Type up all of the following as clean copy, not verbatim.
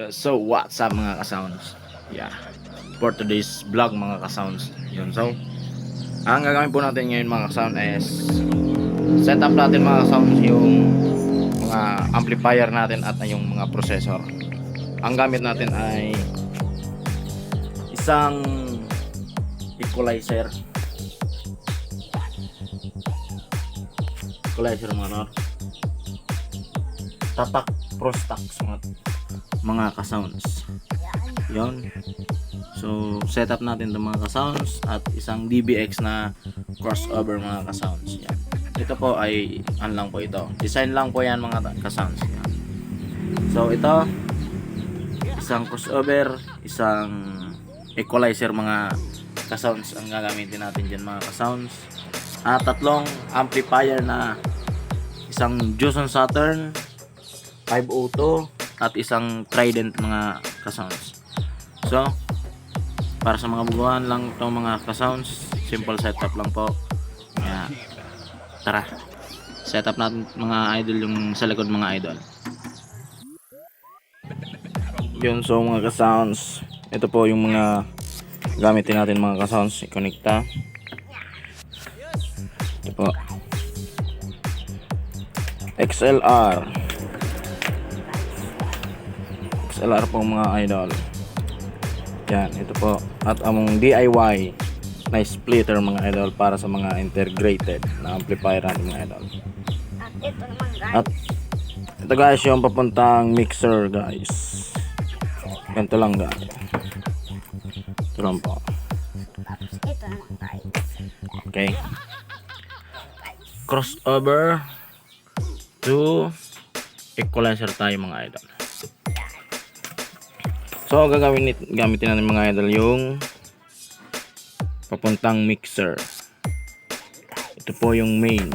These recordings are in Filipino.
So what's up mga ka-sounds? Yeah. For today's vlog mga ka-sounds. Yun. So ang gagawin po natin ngayon mga ka-sound is set up natin mga ka-sounds yung mga amplifier natin at yung mga processor. Ang gamit natin ay isang equalizer mga tatak prostax mga ka-sounds. Yon. So setup natin itong mga ka-sounds at isang DBX na crossover mga ka-sounds. Yan. Ito po ay lang po ito. Design lang po yan mga ka-sounds. Yan. So ito isang crossover, isang equalizer mga ka-sounds ang gagamitin natin diyan mga ka-sounds. At tatlong amplifier na isang Joson Saturn 502 at isang Trident mga ka-sounds. So para sa mga buguhan lang itong mga ka-sounds, simple setup lang po. Yan. Tara, setup natin mga idol yung sa likod mga idol. Yun, so mga ka-sounds, ito po yung mga gamitin natin mga ka-sounds. I-connecta. Ito po XLR po mga idol. Yan, ito po. At among DIY na splitter mga idol para sa mga integrated na amplifier natin mga idol. At ito guys yung papuntang mixer guys. Ganito lang guys. Ito lang po. Okay. Crossover to equalizer tayo mga idol. So gamitin natin mga idol yung papuntang mixer. Ito po yung main.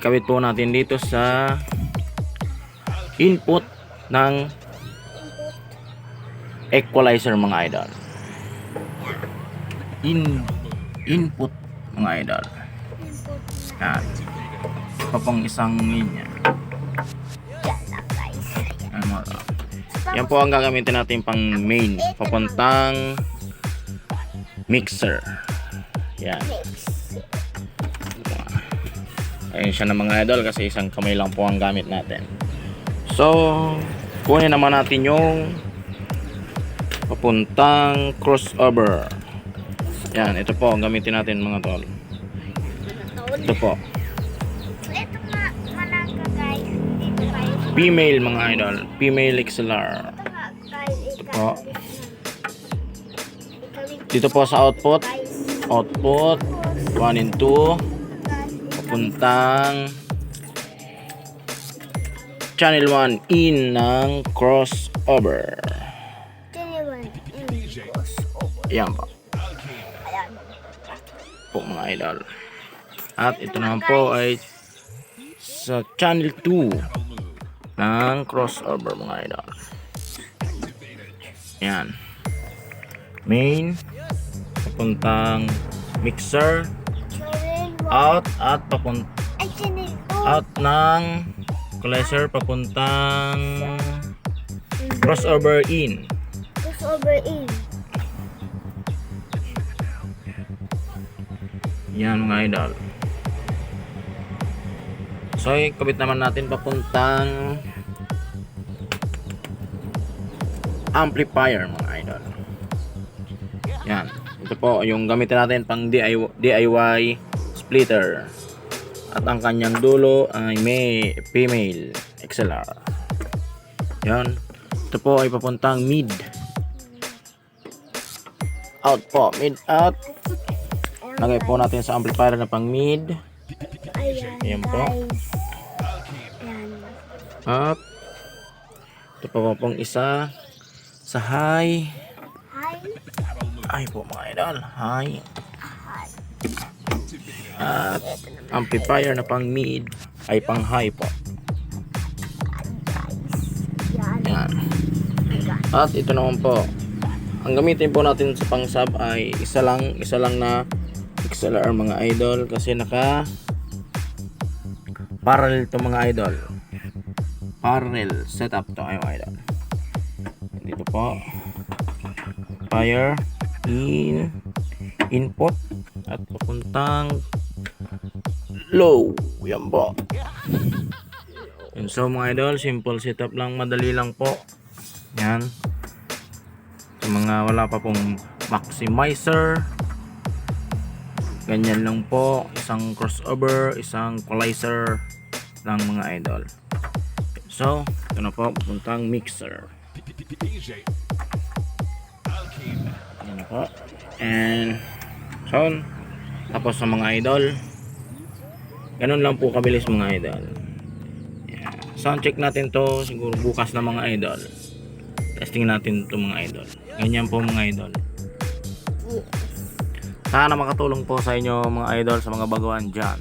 Kabit po natin dito sa input ng equalizer mga idol. Input mga idol. Yan. Ito pong isang linya. Yan po ang gagamitin natin pang main papuntang mixer. Yan. Ayun siya na mga idol kasi isang kamay lang po ang gamit natin. So kunin naman natin yung papuntang crossover. Yan, ito po ang gamitin natin mga tol. Ito po female mga idol, female XLR. Ito po. Dito po sa output 1 and 2 papuntang channel 1 in ng crossover. Ayan po mga idol. At ito naman po ay sa channel 2 ng crossover mga idol. Yan. Main papuntang mixer, out at out ng equalizer papuntang crossover in. Yan mga idol. So ikabit naman natin papuntang amplifier mga idol. Yan. Ito po yung gamitin natin pang DIY splitter. At ang kanyang dulo ay may female XLR. Yan. Ito po ay papuntang mid. Out po. Mid out. Lagay po natin sa amplifier na pang mid. Ayan po. At ito po pong isa sa high. Ay po mga idol. High. At amplifier na pang mid ay pang high po. Yan. At ito naman po. Ang gamitin po natin sa pang sub ay isa lang na XLR mga idol kasi naka parallel to mga idol. parallel setup to ay mga idol. Dito po fire input at papuntang low. Yan po. And so mga idol, simple setup lang, madali lang po. Yan. Sa mga wala pa pong maximizer, ganyan lang po, isang crossover, isang equalizer lang mga idol. So, ito na po, papuntang mixer. Yan na po. And so, tapos sa mga idol, ganun lang po kabilis mga idol. Yan. Sound check natin to siguro bukas na mga idol. Testing natin to mga idol. Ganyan po mga idol. Sana makatulong po sa inyo mga idol, sa mga baguhan dyan.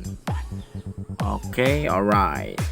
Okay, alright.